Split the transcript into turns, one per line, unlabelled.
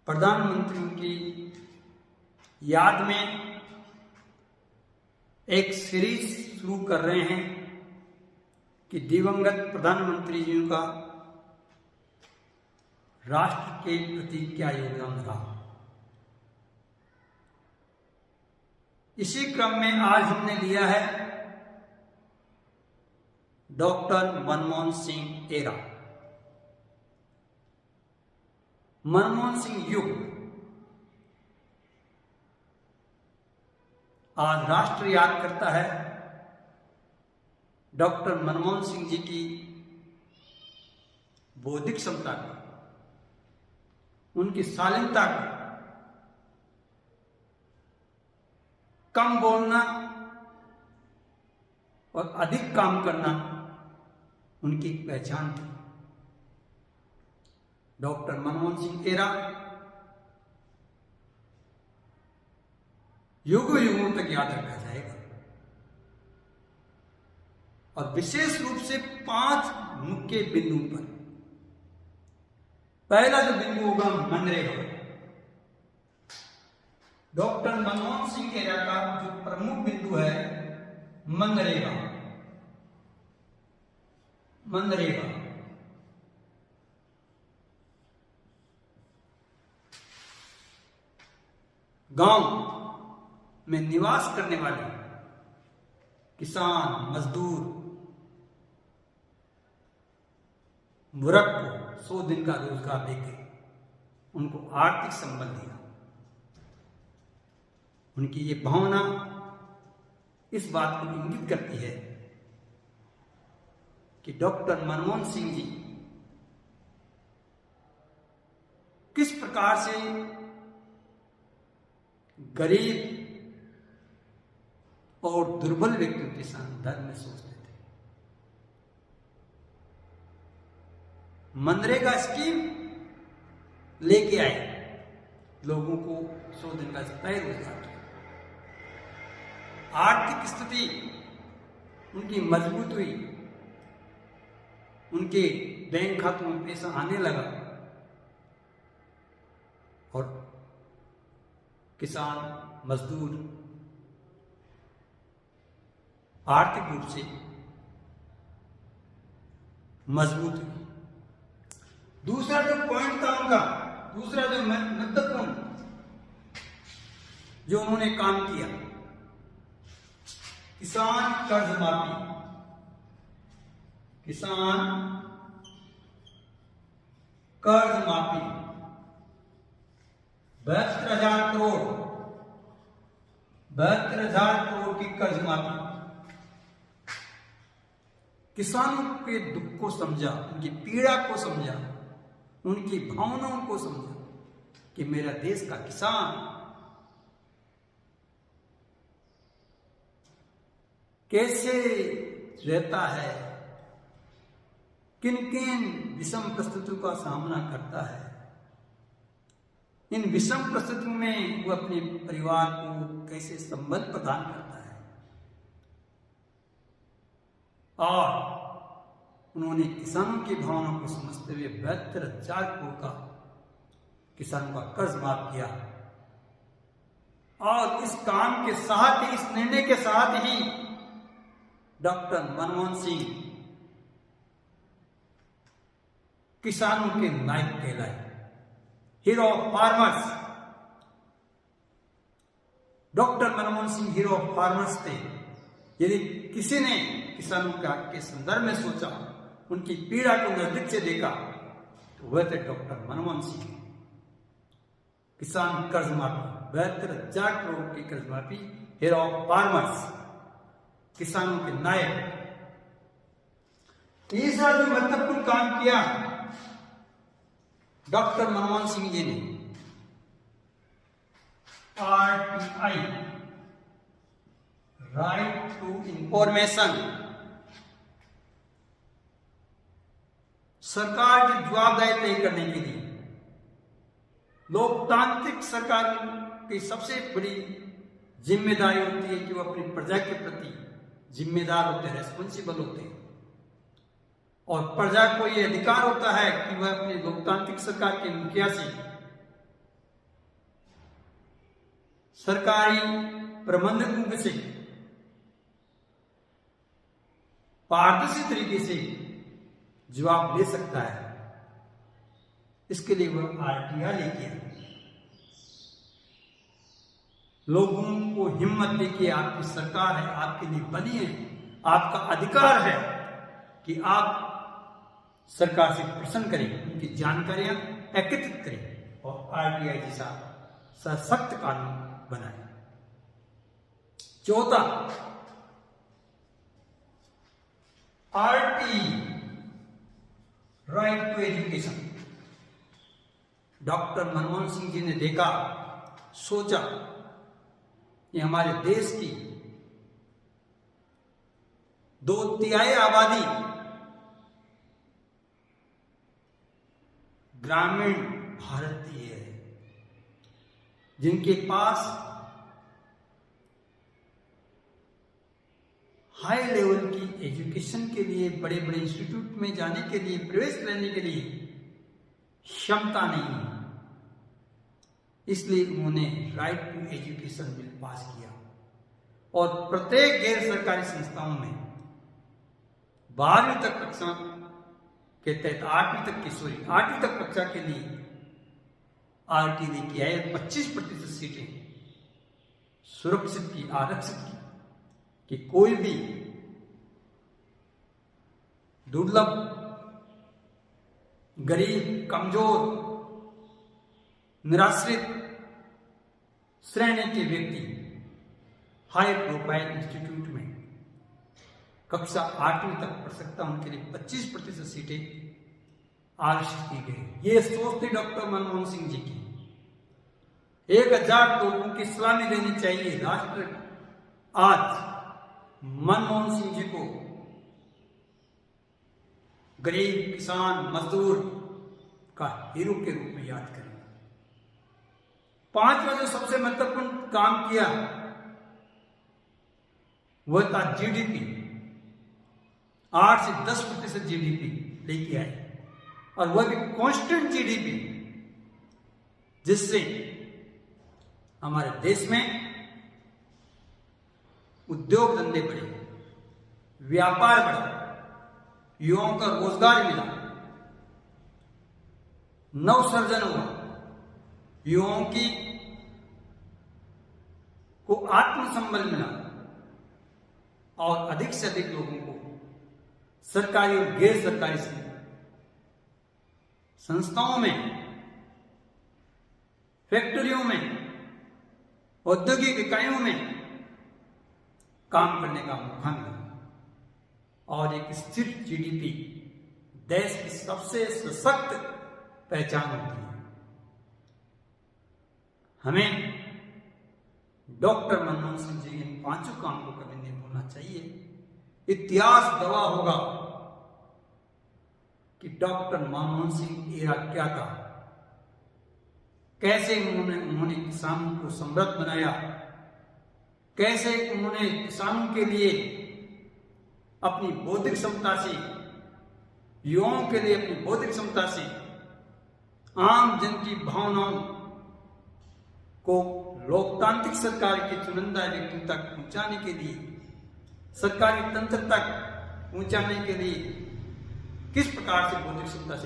प्रधानमंत्रियों की याद में एक सीरीज शुरू कर रहे हैं कि दिवंगत प्रधानमंत्री जी का राष्ट्र के प्रति क्या योगदान रहा। इसी क्रम में आज हमने लिया है डॉक्टर मनमोहन सिंह एरा, मनमोहन सिंह युग। आज राष्ट्र याद करता है डॉक्टर मनमोहन सिंह जी की बौद्धिक क्षमता को, उनकी शालीनता को, कम बोलना और अधिक काम करना उनकी पहचान थी। डॉक्टर मनमोहन सिंह एरा युगों युगों तक याद रखा जाएगा और विशेष रूप से 5 मुख्य बिंदु पर। पहला जो बिंदु होगा मनरेगा। डॉक्टर मनमोहन सिंह एरा का जो प्रमुख बिंदु है मनरेगा। मनरेगा गांव में निवास करने वाले किसान, मजदूर, मूर्ख को 100 दिन का रोजगार देकर उनको आर्थिक संबल दिया। उनकी ये भावना इस बात को इंगित करती है कि डॉक्टर मनमोहन सिंह जी किस प्रकार से गरीब और दुर्बल व्यक्तियों के संदर्भ में सोचते थे। मनरेगा स्कीम लेके आए, लोगों को 100 दिन का तय रोजगार किया। आर्थिक स्थिति उनकी मजबूत हुई, उनके बैंक खातों में पैसा आने लगा और किसान, मजदूर आर्थिक रूप से मजबूत हुई। दूसरा जो पॉइंट था उनका, दूसरा जो महत्वपूर्ण जो उन्होंने काम किया, किसान कर्ज माफी। किसान कर्ज माफी 72,000 करोड़, 72,000 करोड़ की कर्ज माफी। किसानों के दुख को समझा, उनकी पीड़ा को समझा, उनकी भावनाओं को समझा कि मेरा देश का किसान कैसे रहता है, किन किन विषम परिस्थितियों का सामना करता है। इन विषम परिस्थितियों में वो अपने परिवार को कैसे संबल प्रदान करता है। और उन्होंने किसानों की भावना को समझते हुए 72,000 करोड़ का किसानों का कर्ज माफ किया। और इस काम के साथ ही, इस निर्णय के साथ ही डॉक्टर मनमोहन सिंह किसानों के नायक कहलाए, hero of farmers. Doctor Manmohan Singh hero of farmers थे। यदि किसी ने किसानों के संदर्भ में सोचा, उनकी पीड़ा को नजदीक से देखा, तो वह थे डॉक्टर मनमोहन सिंह। किसान कर्ज माफी 72,000 करोड़ की कर्ज माफी, हीरो ऑफ फार्मर्स, किसानों के नायक। तीसरा जो महत्वपूर्ण काम किया डॉक्टर मनमोहन सिंह जी ने, RTI, राइट टू इंफॉर्मेशन। सरकार की जवाबदारी तय करने के लिए लोकतांत्रिक सरकार की सबसे बड़ी जिम्मेदारी होती है कि वो अपनी प्रजा के प्रति जिम्मेदार होते हैं, रेस्पॉन्सिबल होते हैं। और प्रजा को ये अधिकार होता है कि वह अपनी लोकतांत्रिक सरकार के मुखिया से सरकारी प्रबंधकों से पारदर्शी तरीके से जवाब ले सकता है, इसके लिए वह आरटीआई लेके आए। लोगों को हिम्मत देके आपकी सरकार है, आपके लिए बनी है, आपका अधिकार है कि आप सरकार से प्रश्न करें, उनकी जानकारियां एकत्रित करें और आरटीआई जैसा सशक्त कानून बनाए। चौथा, RT right to education. Doctor Manmohan Singh ji ने देखा, सोचा कि हमारे देश की 2/3 आबादी ग्रामीण भारतीय है, जिनके पास हाई लेवल की एजुकेशन के लिए, बड़े बड़े इंस्टीट्यूट में जाने के लिए, प्रवेश लेने के लिए क्षमता नहीं है। इसलिए उन्होंने right to education bill pass किया और प्रत्येक गैर सरकारी संस्थाओं में 12वीं तक कक्षा के तहत 8वीं तक कक्षा के लिए आरटी लेके आए। 25% सीटें सुरक्षित की, आरक्षित की, कि कोई भी दुर्लभ, गरीब, कमजोर, निराश्रित श्रेणी के व्यक्ति हाई प्रोफाइल इंस्टीट्यूट में कक्षा 8वीं तक पढ़ सकता, उनके लिए 25% सीटें आरक्षित की गई। ये सोच थी डॉक्टर मनमोहन सिंह जी की। 1000 लोगों की सलामी देनी चाहिए। राष्ट्र आज मनमोहन सिंह जी को गरीब, किसान, मजदूर का हीरो के रूप में याद करें। 5वां जो सबसे महत्वपूर्ण काम किया वह था जीडीपी। 8 से 10% जीडीपी लेके आए, और वह भी कांस्टेंट जीडीपी, जिससे हमारे देश में उद्योग धंधे बढ़े, व्यापार बढ़ा, युवाओं का रोजगार मिला, नवसर्जन हुआ, युवाओं की को आत्मसंबल मिला और अधिक से अधिक लोगों को सरकारी और गैर सरकारी संस्थाओं में, फैक्ट्रियों में, औद्योगिक इकाइयों में काम करने का मौका मिला। और एक स्थिर जीडीपी देश की सबसे सशक्त पहचान होती है। हमें डॉक्टर मनमोहन सिंह जी इन 5 काम को कभी नहीं भूलना चाहिए। इतिहास गवाह होगा कि डॉक्टर मनमोहन सिंह एरा क्या था, कैसे उन्होंने किसानों को समृद्ध बनाया, कैसे उन्होंने किसानों के लिए अपनी बौद्धिक क्षमता से, युवाओं के लिए अपनी बौद्धिक क्षमता से आम जन की भावनाओं को लोकतांत्रिक सरकार के चुनिंदा व्यक्तियों तक पहुंचाने के लिए, सरकारी तंत्र तक पहुंचाने के लिए किस प्रकार से बौद्धिक क्षमता से